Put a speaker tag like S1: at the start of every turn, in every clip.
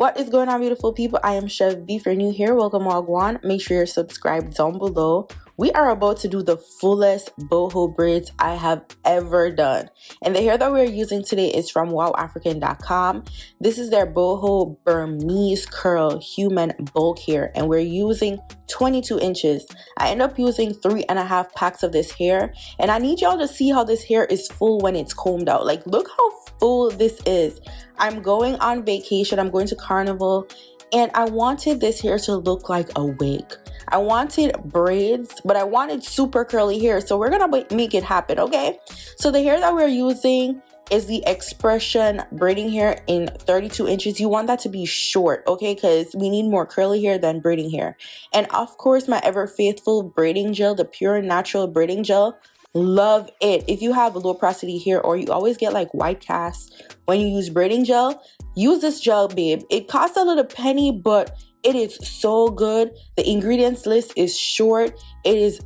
S1: What is going on, beautiful people? I am Chef B. If you're new here, welcome, Wagwan. Make sure you're subscribed down below. We are about to do the fullest boho braids I have ever done. And the hair that we're using today is from WowAfrican.com. This is their boho Burmese curl human bulk hair, and we're using 22 inches. I end up using 3.5 packs of this hair, and I need y'all to see how this hair is full when it's combed out. Like, look how full this is. I'm going on vacation. I'm going to Carnival, and I wanted this hair to look like a wig. I wanted braids, but I wanted super curly hair, so we're gonna make it happen, okay? So the hair that we're using is the Expression braiding hair in 32 inches. You want that to be short, okay? Because we need more curly hair than braiding hair. And of course, my ever faithful braiding gel, the pure natural braiding gel. Love it. If you have low porosity hair or you always get like white cast when you use braiding gel, use this gel, babe. It costs a little penny, but it is so good. The ingredients list is short. It is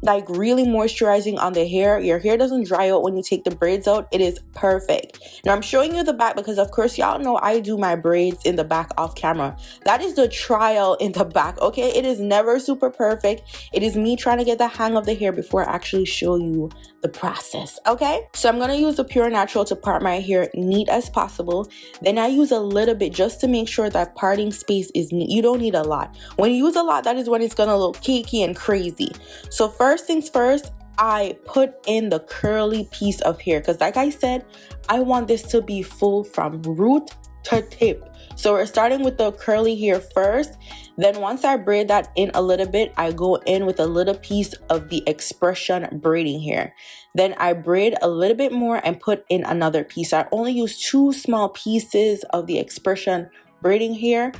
S1: like really moisturizing on the hair. Your hair doesn't dry out when you take the braids out. It is perfect. Now I'm showing you the back because of course y'all know I do my braids in the back off camera. That is the trial in the back, okay? It is never super perfect. It is me trying to get the hang of the hair before I actually show you the process, okay? So I'm gonna use the pure natural to part my hair neat as possible. Then I use a little bit just to make sure that parting space is neat. You don't need a lot. When you use a lot, that is when it's gonna look cakey and crazy. So first things first, I put in the curly piece of hair because like I said, I want this to be full from root to tip. So we're starting with the curly hair first. Then once I braid that in a little bit, I go in with a little piece of the Expression braiding hair. Then I braid a little bit more and put in another piece. I only use 2 small pieces of the Expression braiding hair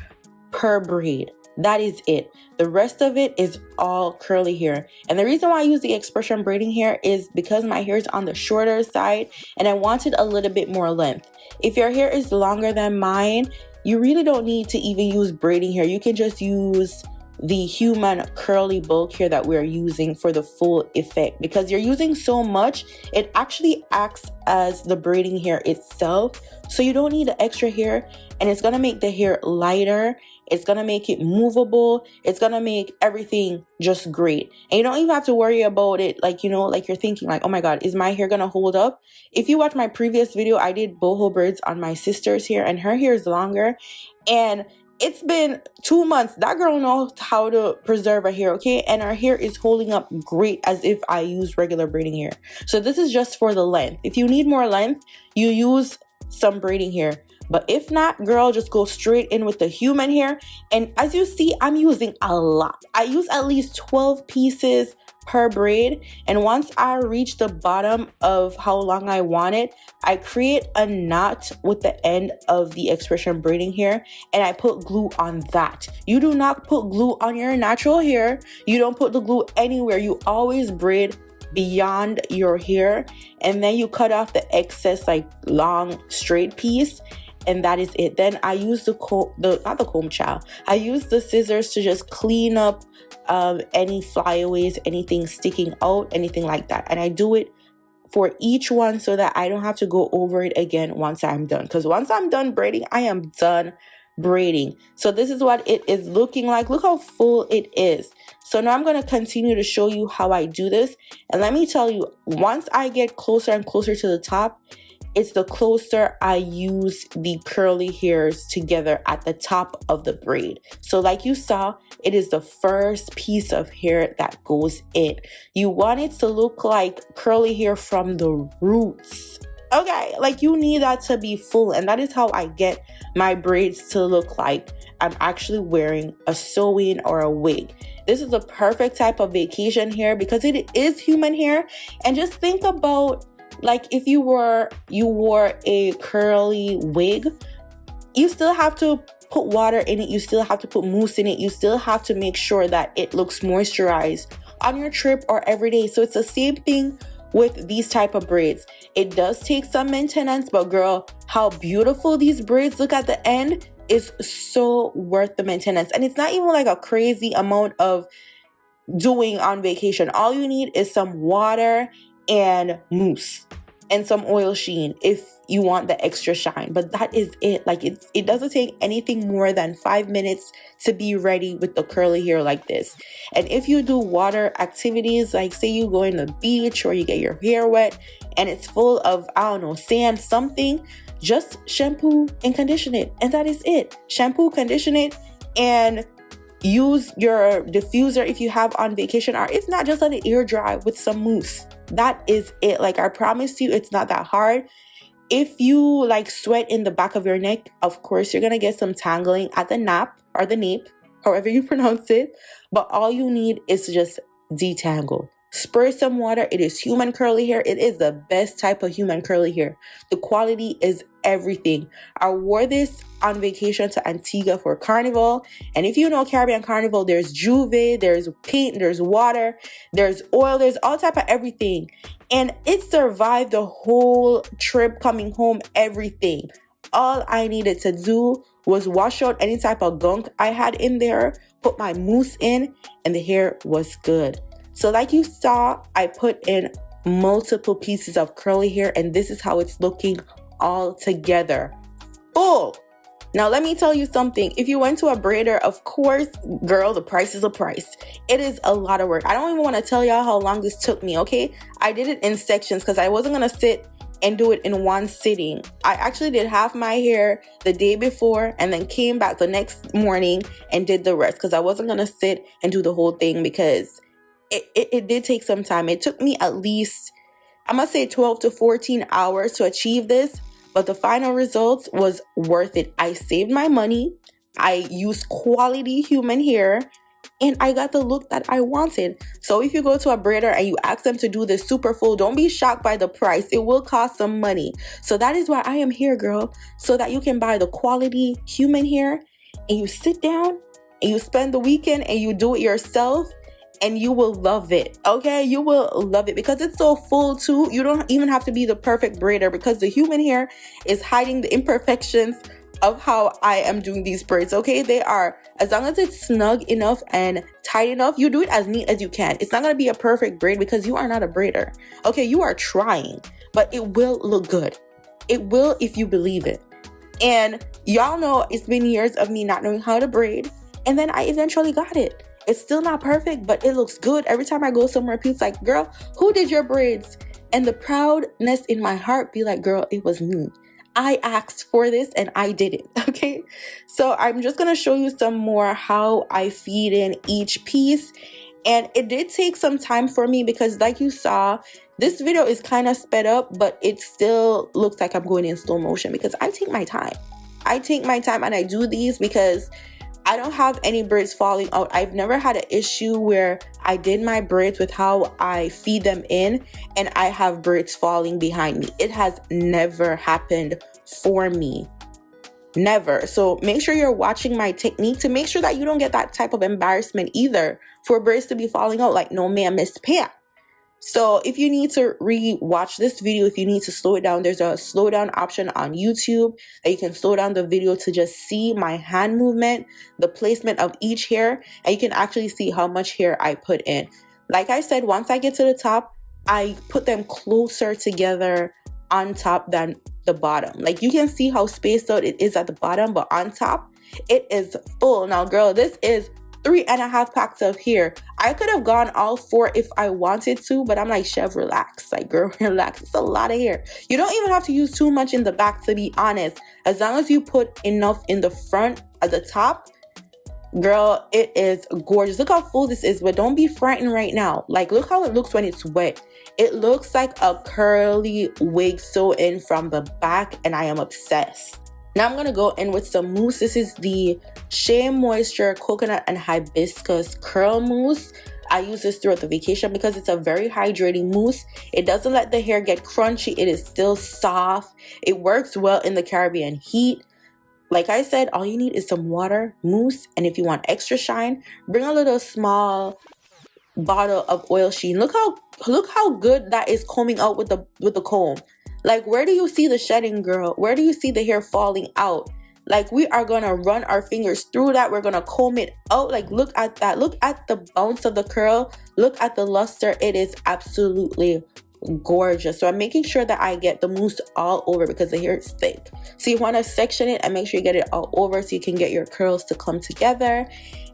S1: per braid. That is it. The rest of it is all curly hair. And the reason why I use the Expression braiding hair is because my hair is on the shorter side and I wanted a little bit more length. If your hair is longer than mine, you really don't need to even use braiding hair. You can just use the human curly bulk hair that we're using for the full effect. Because you're using so much, it actually acts as the braiding hair itself. So you don't need the extra hair, and it's gonna make the hair lighter. It's gonna make it movable. It's gonna make everything just great. And you don't even have to worry about it like, you know, like you're thinking like, oh my God, is my hair gonna hold up? If you watch my previous video, I did boho braids on my sister's hair and her hair is longer. And it's been 2 months. That girl knows how to preserve her hair, okay? And her hair is holding up great as if I use regular braiding hair. So this is just for the length. If you need more length, you use some braiding hair. But if not, girl, just go straight in with the human hair. And as you see, I'm using a lot. I use at least 12 pieces per braid. And once I reach the bottom of how long I want it, I create a knot with the end of the Expression braiding hair and I put glue on that. You do not put glue on your natural hair. You don't put the glue anywhere. You always braid beyond your hair and then you cut off the excess like long straight piece. And that is it. Then I use I use the scissors to just clean up any flyaways, anything sticking out, anything like that. And I do it for each one so that I don't have to go over it again once I'm done. Because once I'm done braiding, I am done braiding. So this is what it is looking like. Look how full it is. So now I'm going to continue to show you how I do this. And let me tell you, once I get closer and closer to the top, it's the closer I use the curly hairs together at the top of the braid. So like you saw, it is the first piece of hair that goes in. You want it to look like curly hair from the roots. Okay, like you need that to be full, and that is how I get my braids to look like I'm actually wearing a sew-in or a wig. This is the perfect type of vacation hair because it is human hair. And just think about like if you wore a curly wig, you still have to put water in it, you still have to put mousse in it, you still have to make sure that it looks moisturized on your trip or every day. So it's the same thing with these type of braids. It does take some maintenance, but girl, how beautiful these braids look at the end is so worth the maintenance. And it's not even like a crazy amount of doing on vacation. All you need is some water and mousse. and some oil sheen if you want the extra shine. But that is it. Like it doesn't take anything more than 5 minutes to be ready with the curly hair like this. And if you do water activities, like say you go in the beach or you get your hair wet and it's full of, I don't know, sand, something, just shampoo and condition it. And that is it. Shampoo, condition it, and use your diffuser if you have on vacation, or if not, just let it air dry with some mousse. That is it. Like I promise you, it's not that hard. If you like sweat in the back of your neck, of course you're gonna get some tangling at the nap or the nape, however you pronounce it. But all you need is to just detangle. Spray some water. It is human curly hair. It is the best type of human curly hair. The quality is everything. I wore this on vacation to Antigua for Carnival. And if you know Caribbean Carnival, there's Juve, there's paint, there's water, there's oil, there's all type of everything. And it survived the whole trip, coming home, everything. All I needed to do was wash out any type of gunk I had in there, put my mousse in, and the hair was good. So like you saw, I put in multiple pieces of curly hair, and this is how it's looking all together. Full. Now let me tell you something. If you went to a braider, of course, girl, the price is a price. It is a lot of work. I don't even want to tell y'all how long this took me, okay? I did it in sections because I wasn't going to sit and do it in one sitting. I actually did half my hair the day before and then came back the next morning and did the rest because I wasn't going to sit and do the whole thing because it did take some time. It took me at least, I must say 12 to 14 hours to achieve this, but the final results was worth it. I saved my money, I used quality human hair, and I got the look that I wanted. So if you go to a braider and you ask them to do this super full, don't be shocked by the price. It will cost some money. So that is why I am here, girl, so that you can buy the quality human hair and you sit down and you spend the weekend and you do it yourself. And you will love it, okay? You will love it because it's so full too. You don't even have to be the perfect braider because the human hair is hiding the imperfections of how I am doing these braids, okay? They are, as long as it's snug enough and tight enough, you do it as neat as you can. It's not gonna be a perfect braid because you are not a braider, okay? You are trying, but it will look good. It will if you believe it. And y'all know it's been years of me not knowing how to braid, and then I eventually got it. It's still not perfect, but it looks good. Every time I go somewhere, people's like, girl, who did your braids? And the proudness in my heart be like, girl, it was me. I asked for this and I did it, okay? So I'm just gonna show you some more how I feed in each piece. And it did take some time for me because like you saw, this video is kind of sped up, but it still looks like I'm going in slow motion because I take my time. I take my time and I do these because I don't have any braids falling out. I've never had an issue where I did my braids with how I feed them in and I have braids falling behind me. It has never happened for me. Never. So make sure you're watching my technique to make sure that you don't get that type of embarrassment either for braids to be falling out like, no ma'am, Miss Pam. So if you need to re-watch this video, if you need to slow it down, there's a slow down option on YouTube that you can slow down the video to just see my hand movement, the placement of each hair, and you can actually see how much hair I put in. Like I said, once I get to the top, I put them closer together on top than the bottom. Like you can see how spaced out it is at the bottom, but on top, it is full. Now, girl, this is 3.5 packs of hair. I could have gone all 4 if I wanted to, but I'm like, Chef, relax. Like, girl, relax. It's a lot of hair. You don't even have to use too much in the back, to be honest. As long as you put enough in the front at the top, girl, it is gorgeous. Look how full this is, but don't be frightened right now. Like, look how it looks when it's wet. It looks like a curly wig sewn in from the back, and I am obsessed. Now I'm going to go in with some mousse. This is the Shea Moisture Coconut and Hibiscus Curl Mousse. I use this throughout the vacation because it's a very hydrating mousse. It doesn't let the hair get crunchy. It is still soft. It works well in the Caribbean heat. Like I said, all you need is some water, mousse, and if you want extra shine, bring a little small bottle of oil sheen. Look how good that is combing out with the comb. Like, where do you see the shedding, girl? Where do you see the hair falling out? Like, we are gonna run our fingers through that. We're gonna comb it out. Like, look at that. Look at the bounce of the curl. Look at the luster. It is absolutely gorgeous. So I'm making sure that I get the mousse all over because the hair is thick. So you want to section it and make sure you get it all over so you can get your curls to come together.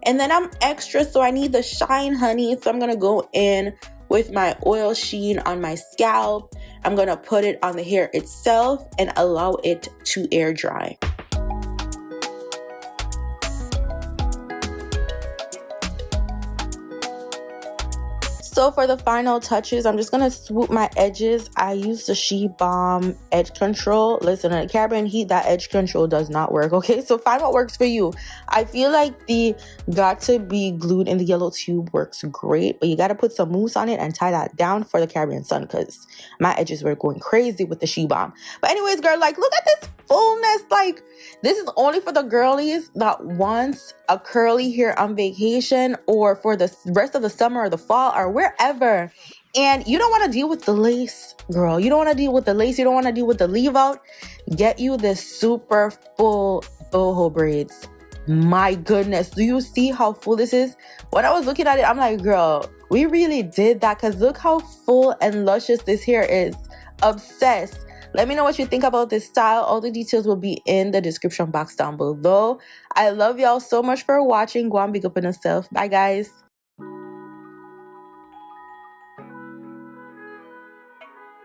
S1: And then I'm extra, so I need the shine, honey. So I'm gonna go in with my oil sheen on my scalp. I'm gonna put it on the hair itself and allow it to air dry. So for the final touches, I'm just gonna swoop my edges. I use the She Balm edge control. Listen, in Caribbean heat, that edge control does not work. Okay, so find what works for you. I feel like the got to be glued in the yellow tube works great, but you gotta put some mousse on it and tie that down for the Caribbean sun because my edges were going crazy with the She Balm. But anyways, girl, like look at this fullness. Like this is only for the girlies that wants a curly hair on vacation or for the rest of the summer or the fall or wherever, and you don't want to deal with the lace, girl. You don't want to deal with the lace. You don't want to deal with the leave out. Get you this super full boho braids. My goodness, do you see how full this is? When I was looking at it, I'm like, girl, we really did that because look how full and luscious this hair is. Obsessed. Let me know what you think about this style. All the details will be in the description box down below. I love y'all so much for watching. Go on, big up on yourself. Bye, guys.